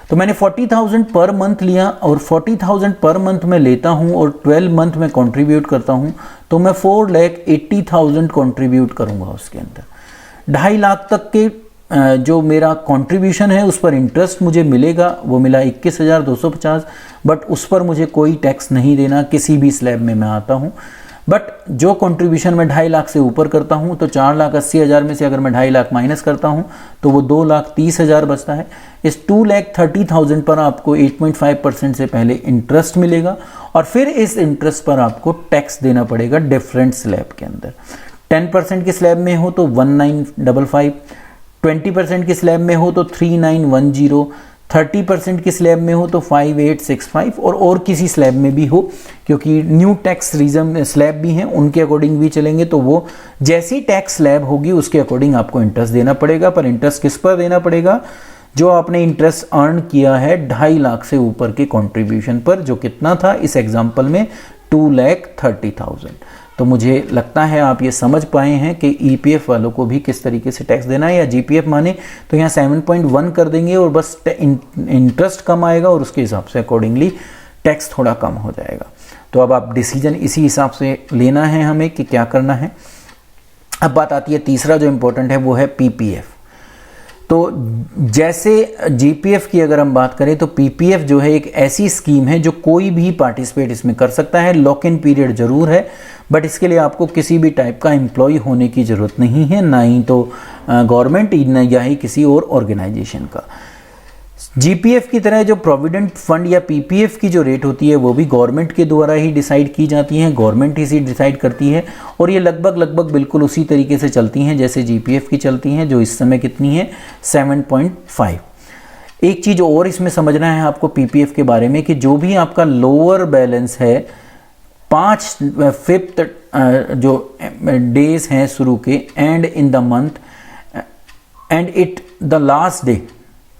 तो मैंने 40,000 पर मंथ लिया, और 40,000 पर मंथ में लेता हूँ और 12 मंथ में कंट्रीब्यूट करता हूँ, तो मैं 4,80,000 कंट्रीब्यूट करूँगा उसके अंदर। 2.5 लाख तक के जो मेरा कंट्रीब्यूशन है उस पर इंटरेस्ट मुझे मिलेगा, वो मिला 21,250, बट उस पर मुझे कोई टैक्स नहीं देना किसी भी स्लैब में मैं आता हूँ। बट जो कंट्रीब्यूशन मैं 2.5 लाख से ऊपर करता हूँ तो 4,80,000 में से अगर मैं 2.5 लाख माइनस करता हूँ तो वो 2,30,000 बचता है। इस 2,30,000 पर आपको 8.5% से पहले इंटरेस्ट मिलेगा, और फिर इस इंटरेस्ट पर आपको टैक्स देना पड़ेगा डिफरेंट स्लैब के अंदर। 10% के स्लैब में हो तो 1955, 20% के स्लैब में हो तो 3910, 30% के स्लैब में हो तो 5865, और किसी स्लैब में भी हो, क्योंकि न्यू टैक्स रीजन स्लैब भी हैं उनके अकॉर्डिंग भी चलेंगे, तो वो जैसी टैक्स स्लैब होगी उसके अकॉर्डिंग आपको इंटरेस्ट देना पड़ेगा। पर इंटरेस्ट किस पर देना पड़ेगा, जो आपने इंटरेस्ट अर्न किया है 2.5 लाख से ऊपर के कंट्रीब्यूशन पर, जो कितना था इस एग्जांपल में 2,30,000। तो मुझे लगता है आप ये समझ पाए हैं कि ईपीएफ वालों को भी किस तरीके से टैक्स देना है, या जीपीएफ माने तो यहाँ 7.1 कर देंगे और बस इंटरेस्ट कम आएगा और उसके हिसाब से अकॉर्डिंगली टैक्स थोड़ा कम हो जाएगा। तो अब आप डिसीजन इसी हिसाब से लेना है हमें कि क्या करना है। अब बात आती है तीसरा जो इम्पोर्टेंट है वो है पीपीएफ। तो जैसे जीपीएफ की अगर हम बात करें तो पीपीएफ जो है एक ऐसी स्कीम है जो कोई भी पार्टिसिपेट इसमें कर सकता है। लॉक इन पीरियड जरूर है, बट इसके लिए आपको किसी भी टाइप का एम्प्लॉय होने की ज़रूरत नहीं है, ना ही तो गवर्नमेंट या ही किसी और ऑर्गेनाइजेशन का। जीपीएफ की तरह जो प्रोविडेंट फंड या पीपीएफ की जो रेट होती है वो भी गवर्नमेंट के द्वारा ही डिसाइड की जाती हैं, गवर्नमेंट ही डिसाइड करती है, और ये लगभग बिल्कुल उसी तरीके से चलती हैं जैसे जीपीएफ की चलती हैं, जो इस समय कितनी है 7.5। एक चीज़ और इसमें समझना है आपको पीपीएफ के बारे में कि जो भी आपका लोअर बैलेंस है 5th जो डेज हैं शुरू के, and in the month and it the last day.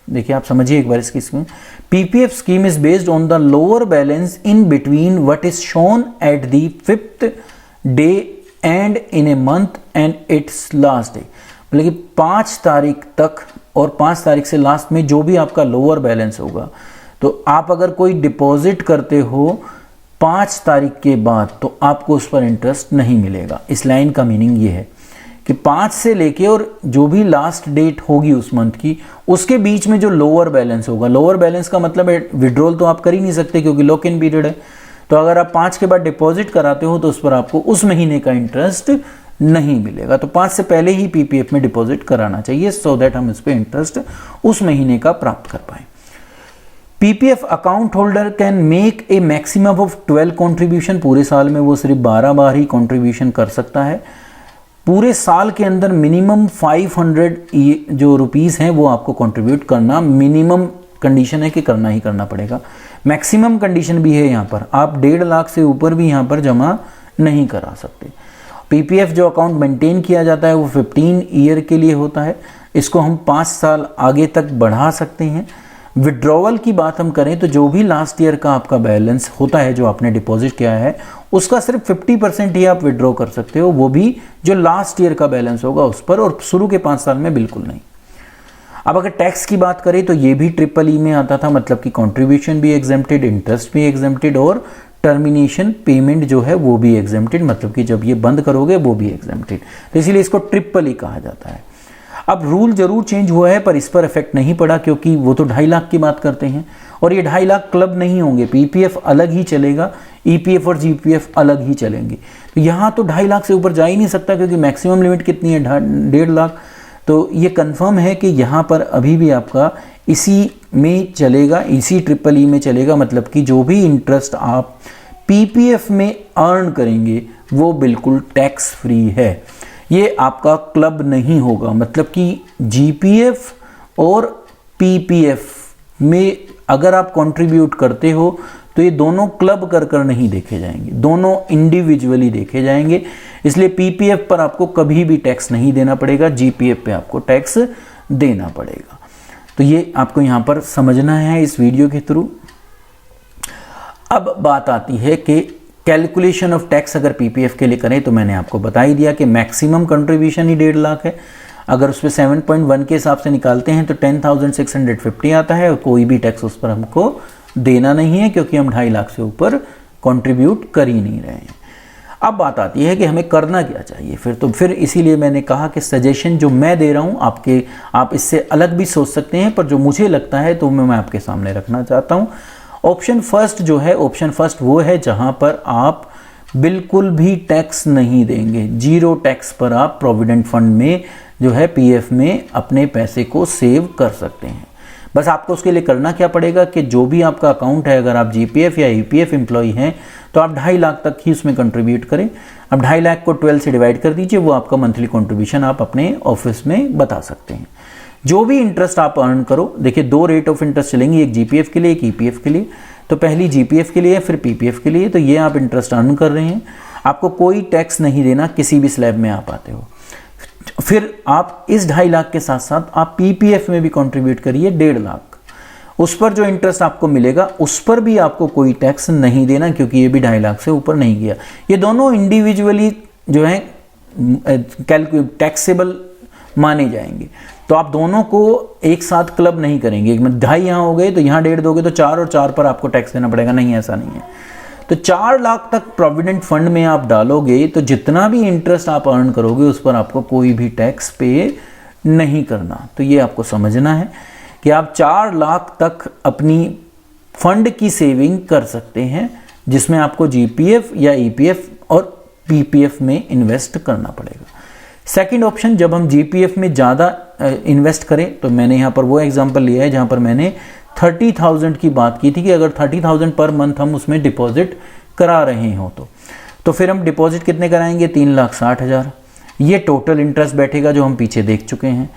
देखिए आप समझिए एक बार इसकी scheme. PPF scheme is based on the lower balance in between what is shown at the 5th day and in a month and it's last day. मतलब कि 5 तारीख तक और 5 तारीख से लास्ट में जो भी आपका लोअर बैलेंस होगा, तो आप अगर कोई डिपॉजिट करते हो 5 तारीख के बाद तो आपको उस पर इंटरेस्ट नहीं मिलेगा। इस लाइन का मीनिंग ये है कि 5 से लेके और जो भी लास्ट डेट होगी उस मंथ की, उसके बीच में जो लोअर बैलेंस होगा, लोअर बैलेंस का मतलब है विड्रॉल तो आप कर ही नहीं सकते क्योंकि लॉक इन पीरियड है, तो अगर आप 5 के बाद डिपॉजिट कराते हो तो उस पर आपको उस महीने का इंटरेस्ट नहीं मिलेगा। तो 5 से पहले ही पीपीएफ में डिपॉजिट कराना चाहिए, सो दैट हम इस पर इंटरेस्ट उस महीने का प्राप्त कर पाए। PPF account holder can make a maximum of 12 contribution. पूरे साल में वो सिर्फ 12 बार ही कंट्रीब्यूशन कर सकता है। पूरे साल के अंदर मिनिमम 500 जो रुपीस हैं वो आपको कंट्रीब्यूट करना मिनिमम कंडीशन है कि करना ही करना पड़ेगा। मैक्सिमम कंडीशन भी है यहाँ पर, आप 1.5 लाख से ऊपर भी यहाँ पर जमा नहीं करा सकते। पीपीएफ जो अकाउंट मेंटेन किया जाता है वो 15 ईयर के लिए होता है, इसको हम 5 साल आगे तक बढ़ा सकते हैं। विड्रॉवल की बात हम करें तो जो भी लास्ट ईयर का आपका बैलेंस होता है जो आपने डिपॉजिट किया है उसका सिर्फ 50% ही आप विड्रॉ कर सकते हो, वो भी जो लास्ट ईयर का बैलेंस होगा उस पर, और शुरू के 5 साल में बिल्कुल नहीं। अब अगर टैक्स की बात करें तो ये भी ट्रिपल ई में आता था, मतलब कि कंट्रीब्यूशन भी एग्जेम्प्टेड, इंटरेस्ट भी एग्जेम्प्टेड, और टर्मिनेशन पेमेंट जो है वो भी एग्जेम्प्टेड, मतलब कि जब ये बंद करोगे वो भी एग्जेम्प्टेड। तो इसीलिए इसको ट्रिपल ई कहा जाता है। अब रूल जरूर चेंज हुआ है पर इस पर इफेक्ट नहीं पड़ा, क्योंकि वो तो 2.5 लाख की बात करते हैं और ये 2.5 लाख क्लब नहीं होंगे, पीपीएफ अलग ही चलेगा, ईपीएफ और जीपीएफ अलग ही चलेंगे। तो यहाँ तो 2.5 लाख से ऊपर जा ही नहीं सकता, क्योंकि मैक्सिमम लिमिट कितनी है 1.5 लाख। तो ये कंफर्म है कि यहाँ पर अभी भी आपका इसी में चलेगा, इसी ट्रिपल ई में चलेगा, मतलब कि जो भी इंटरेस्ट आप पीपीएफ में अर्न करेंगे वो बिल्कुल टैक्स फ्री है। ये आपका क्लब नहीं होगा, मतलब कि जीपीएफ और पीपीएफ में अगर आप कंट्रीब्यूट करते हो तो ये दोनों क्लब कर कर नहीं देखे जाएंगे, दोनों इंडिविजुअली देखे जाएंगे। इसलिए पीपीएफ पर आपको कभी भी टैक्स नहीं देना पड़ेगा, जीपीएफ पे आपको टैक्स देना पड़ेगा। तो ये आपको यहाँ पर समझना है इस वीडियो के थ्रू। अब बात आती है कि कैलकुलेशन ऑफ टैक्स अगर पीपीएफ के लिए करें तो मैंने आपको बता ही दिया कि मैक्सिमम कंट्रीब्यूशन ही 1.5 लाख है। अगर उस पर 7.1 के हिसाब से निकालते हैं तो 10,650 आता है और कोई भी टैक्स उस पर हमको देना नहीं है, क्योंकि हम 2.5 लाख से ऊपर कंट्रीब्यूट कर ही नहीं रहे हैं। अब बात आती है कि हमें करना क्या चाहिए फिर इसीलिए मैंने कहा कि सजेशन जो मैं दे रहा हूँ आप इससे अलग भी सोच सकते हैं, पर जो मुझे लगता है तो मैं आपके सामने रखना चाहता हूँ। ऑप्शन फर्स्ट वो है जहाँ पर आप बिल्कुल भी टैक्स नहीं देंगे, 0 टैक्स पर आप प्रोविडेंट फंड में जो है पीएफ में अपने पैसे को सेव कर सकते हैं। बस आपको उसके लिए करना क्या पड़ेगा कि जो भी आपका अकाउंट है, अगर आप जीपीएफ या ईपीएफ एम्प्लॉय हैं तो आप 2.5 लाख तक ही उसमें कंट्रीब्यूट करें। अब 2.5 लाख को 12 से डिवाइड कर दीजिए, वो आपका मंथली कंट्रीब्यूशन आप अपने ऑफिस में बता सकते हैं। जो भी इंटरेस्ट आप अर्न करो, देखिए 2 रेट ऑफ इंटरेस्ट चलेंगी, एक जीपीएफ के लिए एक ईपीएफ के लिए। तो पहली जीपीएफ के लिए फिर पीपीएफ के लिए, तो ये आप इंटरेस्ट अर्न कर रहे हैं, आपको कोई टैक्स नहीं देना किसी भी स्लैब में आप आते हो। फिर आप इस 2.5 लाख के साथ साथ आप पीपीएफ में भी कंट्रीब्यूट करिए 1.5 लाख, उस पर जो इंटरेस्ट आपको मिलेगा उस पर भी आपको कोई टैक्स नहीं देना, क्योंकि ये भी 2.5 लाख से ऊपर नहीं गया। ये दोनों इंडिविजुअली जो है टैक्सेबल माने जाएंगे। तो आप दोनों को एक साथ क्लब नहीं करेंगे, 2.5 यहाँ हो गए तो यहाँ 1.5 दोगे तो 4 और 4 पर आपको टैक्स देना पड़ेगा, नहीं, ऐसा नहीं है। तो 4 लाख तक प्रोविडेंट फंड में आप डालोगे तो जितना भी इंटरेस्ट आप अर्न करोगे उस पर आपको कोई भी टैक्स पे नहीं करना। तो ये आपको समझना है कि आप 4 लाख तक अपनी फंड की सेविंग कर सकते हैं, जिसमें आपको जीपीएफ या ईपीएफ और पीपीएफ में इन्वेस्ट करना पड़ेगा। सेकंड ऑप्शन, जब हम जीपीएफ में ज़्यादा इन्वेस्ट करें, तो मैंने यहाँ पर वो एग्जांपल लिया है जहाँ पर मैंने 30,000 की बात की थी कि अगर 30,000 पर मंथ हम उसमें डिपॉजिट करा रहे हो तो फिर हम डिपॉजिट कितने कराएंगे, 3,60,000। ये टोटल इंटरेस्ट बैठेगा जो हम पीछे देख चुके हैं।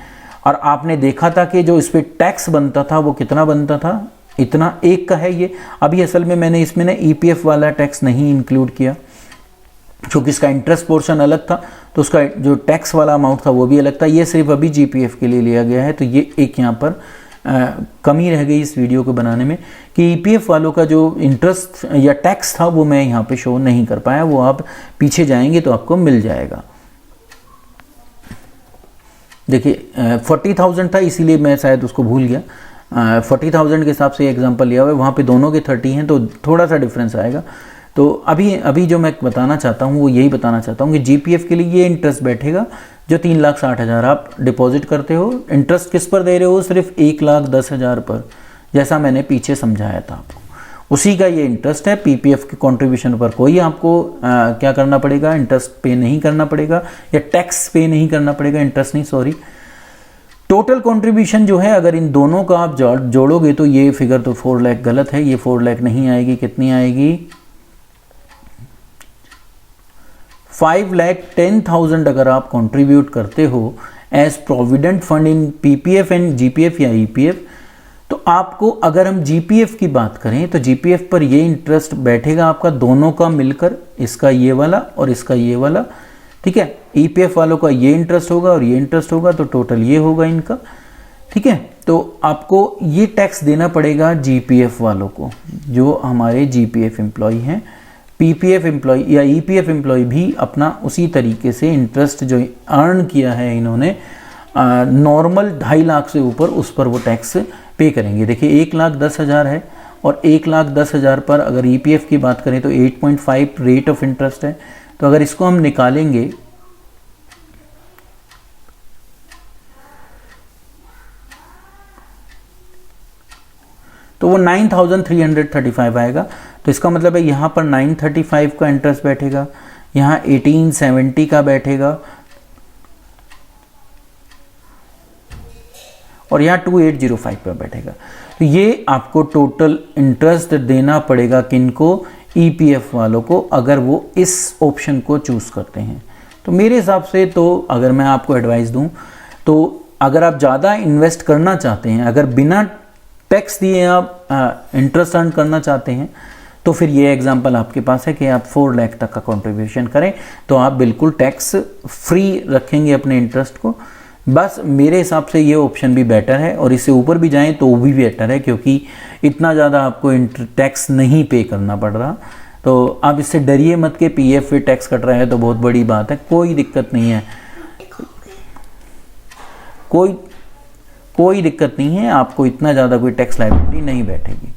और आपने देखा था कि जो इस पर टैक्स बनता था वो कितना बनता था, इतना 1 का है ये। अभी असल में मैंने इसमें ना ईपीएफ वाला टैक्स नहीं इंक्लूड किया, क्योंकि इसका इंटरेस्ट पोर्शन अलग था, तो उसका जो टैक्स वाला अमाउंट था वो भी अलग था। ये सिर्फ अभी जीपीएफ के लिए लिया गया है। तो ये एक यहाँ पर कमी रह गई इस वीडियो को बनाने में कि ईपीएफ वालों का जो इंटरेस्ट या टैक्स था वो मैं यहाँ पे शो नहीं कर पाया, वो आप पीछे जाएंगे तो आपको मिल जाएगा। देखिए 40,000 था, इसीलिए मैं शायद उसको भूल गया। 40,000 के हिसाब से एग्जांपल लिया हुआ है, वहाँ पे दोनों के 30 हैं तो थोड़ा सा डिफरेंस आएगा। तो अभी जो मैं बताना चाहता हूँ वो यही बताना चाहता हूँ कि जीपीएफ के लिए ये इंटरेस्ट बैठेगा जो 3,60,000 आप डिपॉजिट करते हो। इंटरेस्ट किस पर दे रहे हो, सिर्फ 1,10,000 पर, जैसा मैंने पीछे समझाया था आपको, उसी का ये इंटरेस्ट है। पीपीएफ के कंट्रीब्यूशन पर कोई आपको क्या करना पड़ेगा, इंटरेस्ट पे नहीं करना पड़ेगा या टैक्स पे नहीं करना पड़ेगा, इंटरेस्ट नहीं, सॉरी। टोटल कंट्रीब्यूशन जो है अगर इन दोनों का आप जोड़ोगे तो ये फिगर तो 4 लाख गलत है, ये 4 लाख नहीं आएगी, कितनी आएगी, 5,10,000 अगर आप कंट्रीब्यूट करते हो as provident fund in PPF and GPF या ईपीएफ, तो आपको अगर हम जीपीएफ की बात करें तो जीपीएफ पर ये इंटरेस्ट बैठेगा आपका दोनों का मिलकर, इसका ये वाला और इसका ये वाला, ठीक है। ईपीएफ वालों का ये इंटरेस्ट होगा और ये इंटरेस्ट होगा, तो टोटल ये होगा इनका, ठीक है। तो आपको ये टैक्स देना पड़ेगा जीपीएफ वालों को, जो हमारे जीपीएफ एम्प्लॉय हैं। पीपीएफ एम्प्लॉय या ईपीएफ एम्प्लॉय भी अपना उसी तरीके से इंटरेस्ट जो अर्न किया है इन्होंने नॉर्मल 2.5 लाख से ऊपर, उस पर वो टैक्स पे करेंगे। देखिए 1,10,000 है और 1,10,000 पर अगर ईपीएफ की बात करें तो 8.5 रेट ऑफ इंटरेस्ट है। तो अगर इसको हम निकालेंगे तो वो 9335 आएगा। तो इसका मतलब है यहाँ पर 935 का इंटरेस्ट बैठेगा, यहाँ 1870 का बैठेगा और यहाँ 2805 पर बैठेगा। तो ये आपको टोटल इंटरेस्ट देना पड़ेगा किनको, ईपीएफ वालों को, अगर वो इस ऑप्शन को चूज़ करते हैं। तो मेरे हिसाब से तो अगर मैं आपको एडवाइस दूं तो अगर आप ज़्यादा इन्वेस्ट करना चाहते हैं, अगर बिना टैक्स दिए आप इंटरेस्ट अर्न करना चाहते हैं, तो फिर ये एग्जांपल आपके पास है कि आप 4 लाख तक का कंट्रीब्यूशन करें तो आप बिल्कुल टैक्स फ्री रखेंगे अपने इंटरेस्ट को। बस मेरे हिसाब से ये ऑप्शन भी बेटर है, और इससे ऊपर भी जाएं तो वो भी बेटर है, क्योंकि इतना ज़्यादा आपको टैक्स नहीं पे करना पड़ रहा। तो आप इससे डरिए मत कि पीएफ पे टैक्स कट रहा है तो बहुत बड़ी बात है, कोई दिक्कत नहीं है, कोई दिक्कत नहीं है, आपको इतना ज़्यादा कोई टैक्स लायबिलिटी नहीं बैठेगी।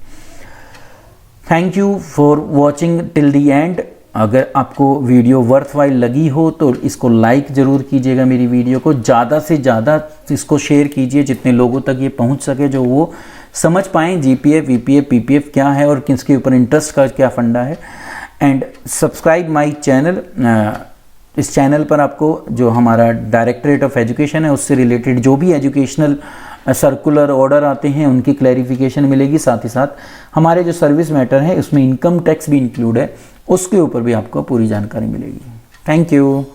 Thank you for watching till the and. अगर आपको वीडियो वर्थवाइल लगी हो तो इसको लाइक ज़रूर कीजिएगा, मेरी वीडियो को ज़्यादा से ज़्यादा इसको शेयर कीजिए जितने लोगों तक ये पहुंच सके, जो वो समझ पाएँ जीपीएफ, वीपीएफ, पीपीएफ क्या है और किसके ऊपर इंटरेस्ट का क्या फंडा है। And subscribe my channel. इस चैनल पर आपको जो हमारा डायरेक्टरेट ऑफ एजुकेशन है उससे रिलेटेड जो भी एजुकेशनल सर्कुलर ऑर्डर आते हैं उनकी क्लैरिफिकेशन मिलेगी, साथ ही साथ हमारे जो सर्विस मैटर है उसमें इनकम टैक्स भी इंक्लूड है, उसके ऊपर भी आपको पूरी जानकारी मिलेगी। Thank you.